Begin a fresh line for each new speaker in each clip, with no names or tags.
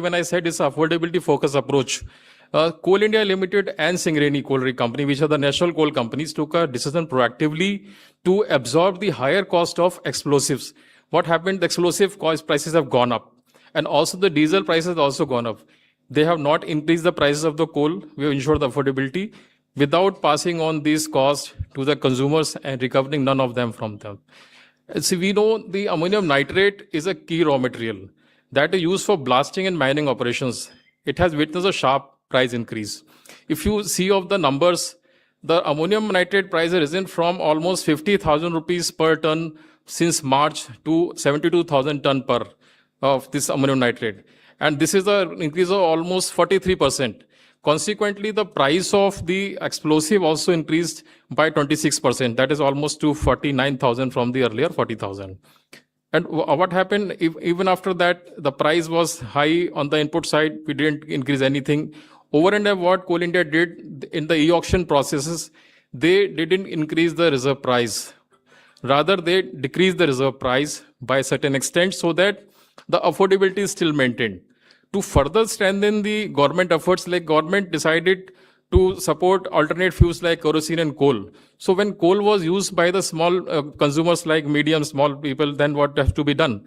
when I said it's affordability focused approach, Coal India Limited and Singareni Coal Company, which are the national coal companies, took a decision proactively to absorb the higher cost of explosives. What happened? The explosive cost prices have gone up, and also the diesel prices have also gone up. They have not increased the prices of the coal. We have ensured the affordability without passing on these costs to the consumers and recovering none of them from them. See, we know the ammonium nitrate is a key raw material that is used for blasting and mining operations. It has witnessed a sharp price increase. If you see of the numbers, the ammonium nitrate price has risen from almost 50,000 rupees per ton since March to 72,000 ton per of this ammonium nitrate. And this is an increase of almost 43%. Consequently, the price of the explosive also increased by 26%. That is almost to 49,000 from the earlier 40,000. And what happened, even after that, the price was high on the input side, we didn't increase anything. Over and above what Coal India did in the e-auction processes, they didn't increase the reserve price. Rather, they decreased the reserve price by a certain extent so that the affordability is still maintained. To further strengthen the government efforts, like government decided to support alternate fuels like kerosene and coal. So when coal was used by the small consumers like medium, small people, then what has to be done?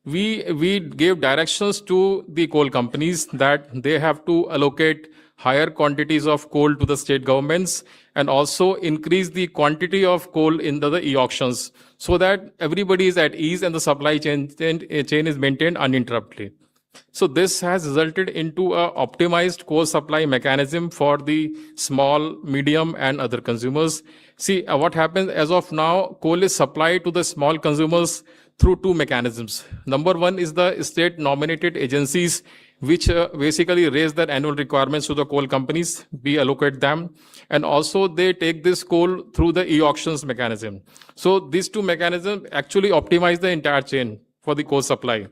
We gave directions to the coal companies that they have to allocate higher quantities of coal to the state governments and also increase the quantity of coal in the e-auctions so that everybody is at ease and the supply chain is maintained uninterruptedly. So this has resulted into a optimized coal supply mechanism for the small, medium and other consumers. See, what happens as of now, coal is supplied to the small consumers through two mechanisms. Number one is the state nominated agencies, which basically raise their annual requirements to the coal companies. We allocate them. And also they take this coal through the e-auctions mechanism. So these two mechanisms actually optimize the entire chain for the coal supply.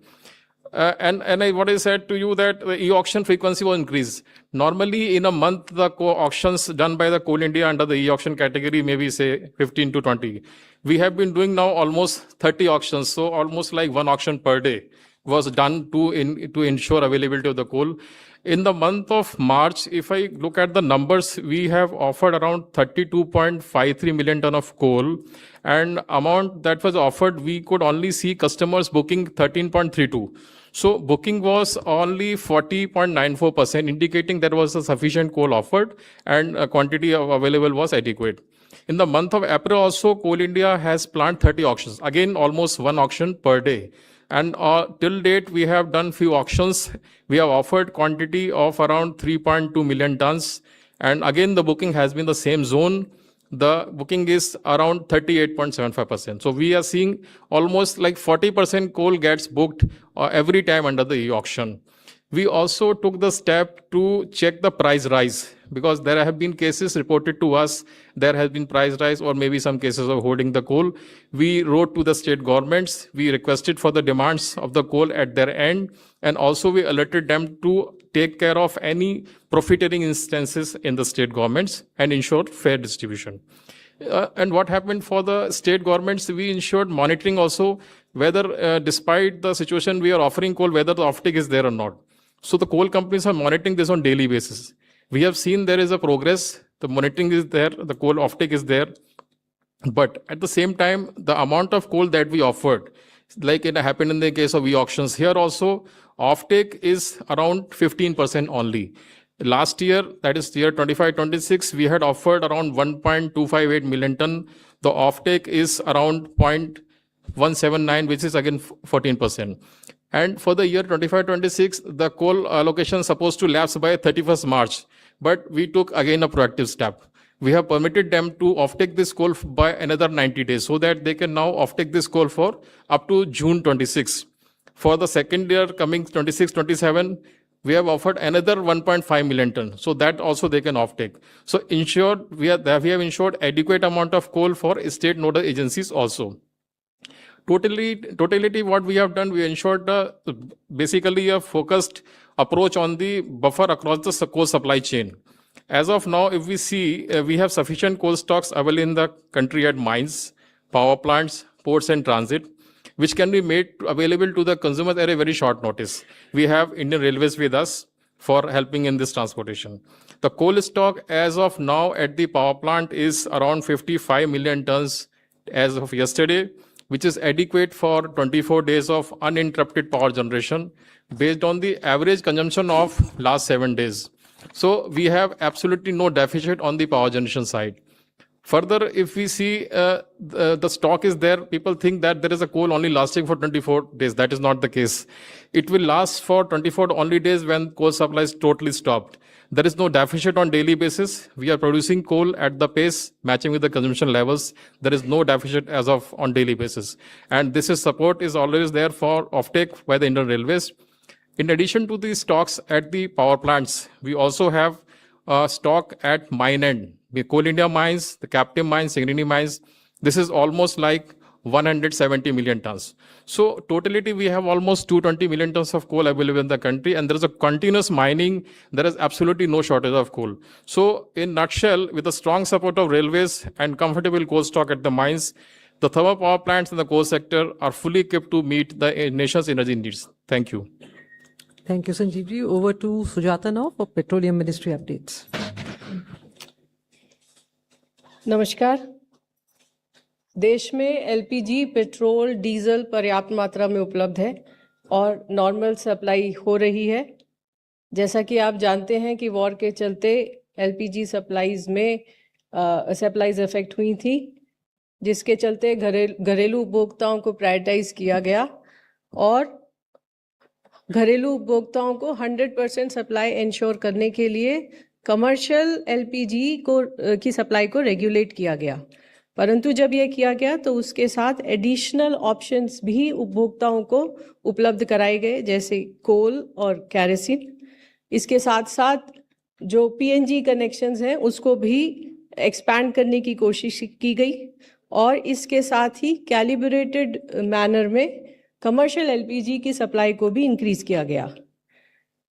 What I said to you that the e-auction frequency was increased. Normally in a month, the auctions done by the Coal India under the e-auction category, maybe say 15 to 20. We have been doing now almost 30 auctions. So almost like one auction per day was done to ensure availability of the coal. In the month of March, if I look at the numbers, we have offered around 32.53 million ton of coal, and amount that was offered, we could only see customers booking 13.32. So booking was only 40.94%, indicating there was a sufficient coal offered and a quantity available was adequate. In the month of April also, Coal India has planned 30 auctions, again almost one auction per day. And till date, we have done few auctions. We have offered quantity of around 3.2 million tons. And again, the booking has been the same zone. The booking is around 38.75%. So we are seeing almost like 40% coal gets booked every time under the e-auction. We also took the step to check the price rise because there have been cases reported to us. There has been price rise or maybe some cases of holding the coal. We wrote to the state governments. We requested for the demands of the coal at their end. And also we alerted them to take care of any profiteering instances in the state governments and ensure fair distribution. And what happened for the state governments, we ensured monitoring also whether despite the situation we are offering coal, whether the offtake is there or not. So the coal companies are monitoring this on daily basis. We have seen there is a progress. The monitoring is there. The coal offtake is there. But at the same time, the amount of coal that we offered, like it happened in the case of e-auctions, here also offtake is around 15% only. Last year, that is year 25-26, we had offered around 1.258 million ton. The offtake is around 0.179, which is again 14%. And for the year 25-26, the coal allocation is supposed to lapse by 31st March. But we took again a proactive step. We have permitted them to offtake this coal by another 90 days so that they can now offtake this coal for up to June 26. For the second year coming 26-27, we have offered another 1.5 million ton. So that also they can offtake. So we have ensured adequate amount of coal for state nodal agencies also. Totality, what we have done, we ensured basically a focused approach on the buffer across the coal supply chain. As of now, if we see, we have sufficient coal stocks available in the country at mines, power plants, ports and transit. which can be made available to the consumers at a very short notice. We have Indian Railways with us for helping in this transportation. The coal stock as of now at the power plant is around 55 million tons as of yesterday, which is adequate for 24 days of uninterrupted power generation based on the average consumption of last 7 days. So we have absolutely no deficit on the power generation side. Further, if we see the stock is there, people think that there is a coal only lasting for 24 days. That is not the case. It will last for 24 only days when coal supply is totally stopped. There is no deficit on daily basis. We are producing coal at the pace matching with the consumption levels. There is no deficit as of on daily basis. And this is support is always there for offtake by the Indian Railways. In addition to the stocks at the power plants, we also have stock at mine end. The Coal India mines, the captive mines, Singareni mines, this is almost like 170 million tons. So totality, we have almost 220 million tons of coal available in the country, and there is a continuous mining. There is absolutely no shortage of coal. So in nutshell, with the strong support of railways and comfortable coal stock at the mines, the thermal power plants in the coal sector are fully equipped to meet the nation's energy needs. Thank you.
Thank you, Sanjeev ji. Over to Sujata now for Petroleum Ministry updates.
नमस्कार। देश में LPG, petrol, diesel पर्याप्त मात्रा में उपलब्ध है और normal supply हो रही है। जैसा कि आप जानते हैं कि वॉर के चलते एलपीजी सप्लाईज अफेक्ट हुई थी, जिसके चलते घरेलू उपभोक्ताओं को प्रायोरिटाइज किया गया और घरेलू उपभोक्ताओं को 100% सप्लाई इंश्योर करने के लिए कमर्शियल एलपीजी की सप्लाई को रेगुलेट किया गया। परंतु जब यह किया गया तो उसके साथ एडिशनल ऑप्शंस भी उपभोक्ताओं को उपलब्ध कराए गए, जैसे कोल और कैरोसिन। इसके साथ साथ जो पीएनजी कनेक्शंस हैं उसको भी एक्सपैंड करने की कोशिश की गई और इसके साथ ही कैलिब्रेटेड मैनर में कमर्शियल एलपीजी की सप्लाई को भी इंक्रीज किया गया।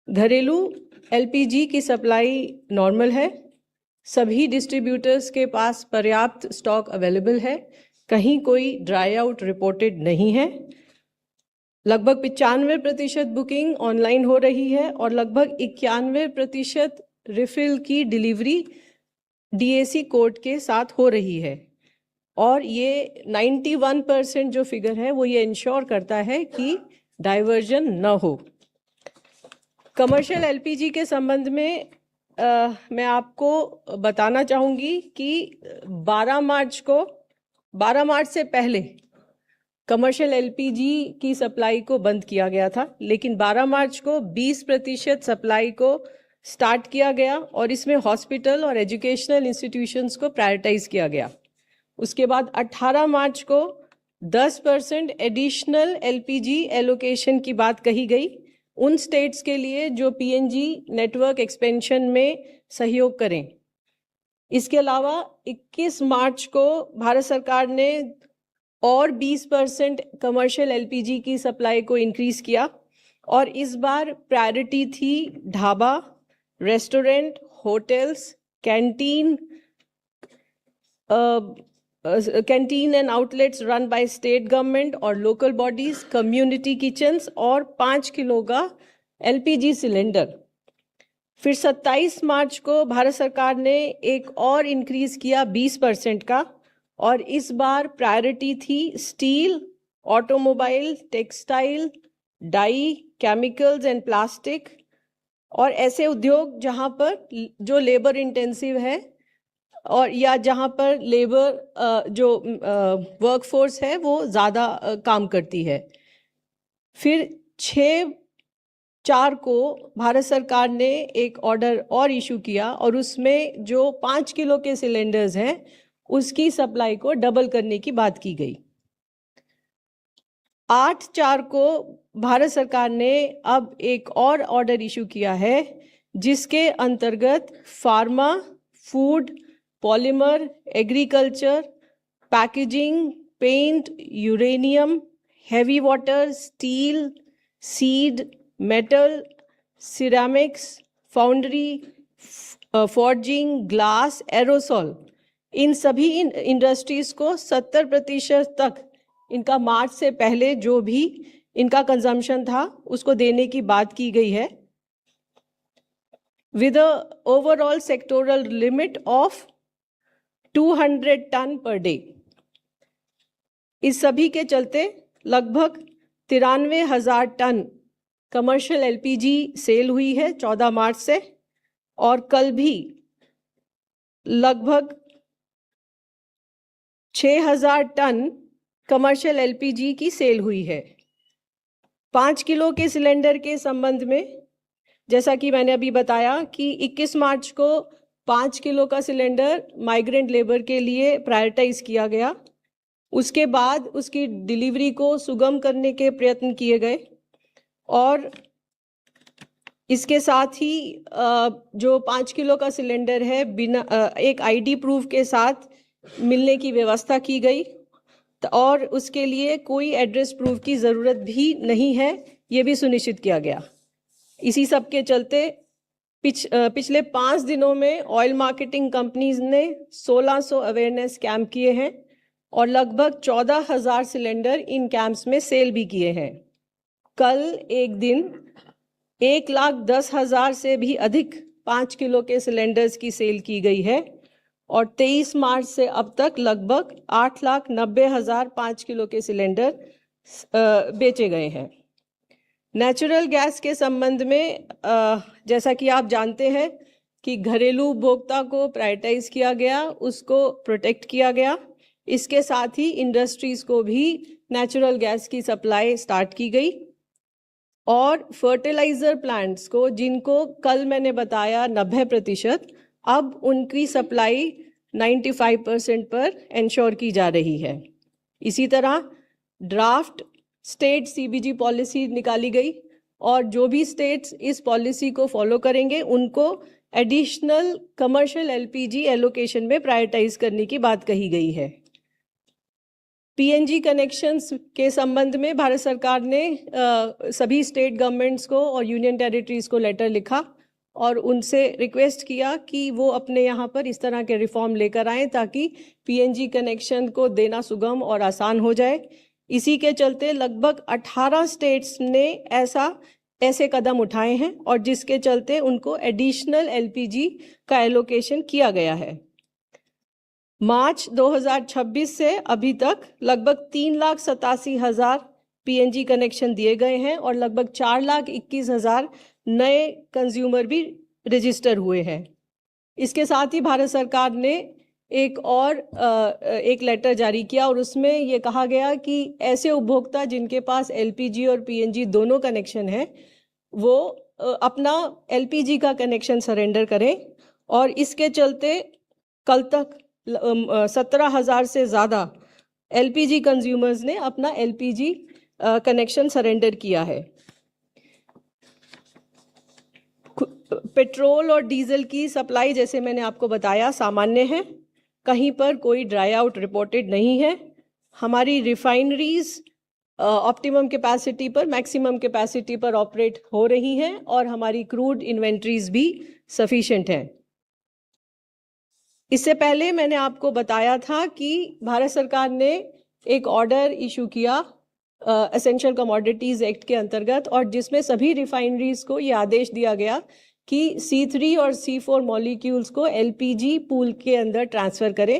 घरेलू एलपीजी की सप्लाई नॉर्मल है, सभी डिस्ट्रीब्यूटर्स के पास पर्याप्त स्टॉक अवेलेबल है, कहीं कोई ड्राई आउट रिपोर्टेड नहीं है। लगभग 95% बुकिंग ऑनलाइन हो रही है और लगभग 91% रिफिल की डिलीवरी डीएसी कोड के साथ हो रही है और ये 91% जो फिगर है वो ये इंश्योर करता है कि डाइवर्जन न हो। कमर्शियल एलपीजी के संबंध में मैं आपको बताना चाहूँगी कि 12 मार्च से पहले कमर्शियल एलपीजी की सप्लाई को बंद किया गया था, लेकिन 12 मार्च को 20% सप्लाई को स्टार्ट किया गया और इसमें हॉस्पिटल और एजुकेशनल इंस्टीट्यूशंस को प्रायोरिटाइज किया गया। उसके बाद 18 मार्च को 10% एडिशनल एलपीजी एलोकेशन की बात कही गई उन स्टेट्स के लिए जो पीएनजी नेटवर्क एक्सपेंशन में सहयोग करें। इसके अलावा 21 मार्च को भारत सरकार ने और 20% कमर्शियल एलपीजी की सप्लाई को इंक्रीज किया और इस बार प्रायोरिटी थी dhaba, restaurant, hotels, canteen and outlets run by state government और लोकल बॉडीज, कम्युनिटी किचन्स और 5 किलो का एलपीजी सिलेंडर। फिर 27 मार्च को भारत सरकार ने एक और इंक्रीज किया 20% का और इस बार प्रायोरिटी थी steel, automobile, textile, dye, chemicals and plastic और ऐसे उद्योग जहां पर जो लेबर इंटेंसिव है और या जहां पर लेबर जो वर्कफोर्स है वो ज़्यादा काम करती है। फिर 6/4 को भारत सरकार ने एक ऑर्डर और इशू किया और उसमें जो 5 किलो के सिलेंडर्स हैं उसकी सप्लाई को डबल करने की बात की गई। 8/4 को भारत सरकार ने अब एक और ऑर्डर इशू किया है जिसके अंतर्गत pharma, food, polymer, agriculture, packaging, paint, uranium, heavy water, steel, seed, metal, ceramics, foundry, forging, glass, aerosol, इन सभी इंडस्ट्रीज को 70% तक इनका मार्च से पहले जो भी इनका कंजम्पशन था उसको देने की बात की गई है, with a overall sectoral limit of 200 ton per day. इस सभी के चलते लगभग 93,000 टन कमर्शियल एलपीजी सेल हुई है 14 मार्च से, और कल भी लगभग 6,000 टन कमर्शियल एलपीजी की सेल हुई है। 5 किलो के सिलेंडर के संबंध में जैसा कि मैंने अभी बताया कि 21 मार्च को 5 किलो का सिलेंडर माइग्रेंट लेबर के लिए प्रायोरिटाइज किया गया। उसके बाद उसकी डिलीवरी को सुगम करने के प्रयत्न किए गए, और इसके साथ ही जो 5 किलो का सिलेंडर है बिना एक आईडी प्रूफ के साथ मिलने की व्यवस्था की गई, और उसके लिए कोई एड्रेस प्रूफ की ज़रूरत भी नहीं है, ये भी सुनिश्चित किया गया। इसी सब के चलते पिछले 5 दिनों में ऑयल मार्केटिंग कंपनीज ने 1600 अवेयरनेस कैंप किए हैं और लगभग 14,000 सिलेंडर इन कैंप्स में सेल भी किए हैं। कल एक दिन 1,10,000 से भी अधिक 5 किलो के सिलेंडर्स की सेल की गई है, और 23 मार्च से अब तक लगभग 8,90,000 5 किलो के सिलेंडर बेचे गए हैं। नेचुरल गैस के संबंध में जैसा कि आप जानते हैं कि घरेलू उपभोक्ता को प्रायोरिटाइज किया गया, उसको प्रोटेक्ट किया गया। इसके साथ ही इंडस्ट्रीज को भी नेचुरल गैस की सप्लाई स्टार्ट की गई, और फर्टिलाइजर प्लांट्स को जिनको कल मैंने बताया 90%, अब उनकी सप्लाई 95% पर इंश्योर की जा रही है। इसी तरह ड्राफ्ट स्टेट सीबीजी पॉलिसी निकाली गई, और जो भी स्टेट्स इस पॉलिसी को फॉलो करेंगे उनको एडिशनल कमर्शियल एलपीजी एलोकेशन में प्रायोरिटाइज करने की बात कही गई है। पीएनजी कनेक्शंस के संबंध में भारत सरकार ने सभी स्टेट गवर्नमेंट्स को और यूनियन टेरिटरीज को लेटर लिखा और उनसे रिक्वेस्ट किया कि वो अपने यहाँ पर इस तरह के रिफॉर्म लेकर आएँ ताकि पीएनजी कनेक्शन को देना सुगम और आसान हो जाए। इसी के चलते लगभग 18 स्टेट्स ने ऐसे कदम उठाए हैं, और जिसके चलते उनको एडिशनल एलपीजी का एलोकेशन किया गया है। मार्च 2026 से अभी तक लगभग 3,87,000 पीएनजी कनेक्शन दिए गए हैं, और लगभग 4,21,000 नए कंज्यूमर भी रजिस्टर हुए हैं। इसके साथ ही भारत सरकार ने एक लेटर जारी किया, और उसमें ये कहा गया कि ऐसे उपभोक्ता जिनके पास एलपीजी और पीएनजी दोनों कनेक्शन है, वो अपना एलपीजी का कनेक्शन सरेंडर करें, और इसके चलते कल तक 17,000 से ज़्यादा एलपीजी कंज्यूमर्स ने अपना एलपीजी कनेक्शन सरेंडर किया है। पेट्रोल और डीजल की सप्लाई जैसे मैंने आपको बताया सामान्य है, कहीं पर कोई ड्राई आउट रिपोर्टेड नहीं है। हमारी रिफाइनरीज ऑप्टिमम कैपेसिटी पर, मैक्सिमम कैपेसिटी पर ऑपरेट हो रही हैं, और हमारी क्रूड इन्वेंट्रीज भी सफिशिएंट हैं। इससे पहले मैंने आपको बताया था कि भारत सरकार ने एक ऑर्डर इशू किया एसेंशियल कमोडिटीज़ एक्ट के अंतर्गत, और जिसमें सभी रिफाइनरीज को ये आदेश दिया गया कि C3 और C4 मॉलिक्यूल्स को एलपीजी पूल के अंदर ट्रांसफ़र करें।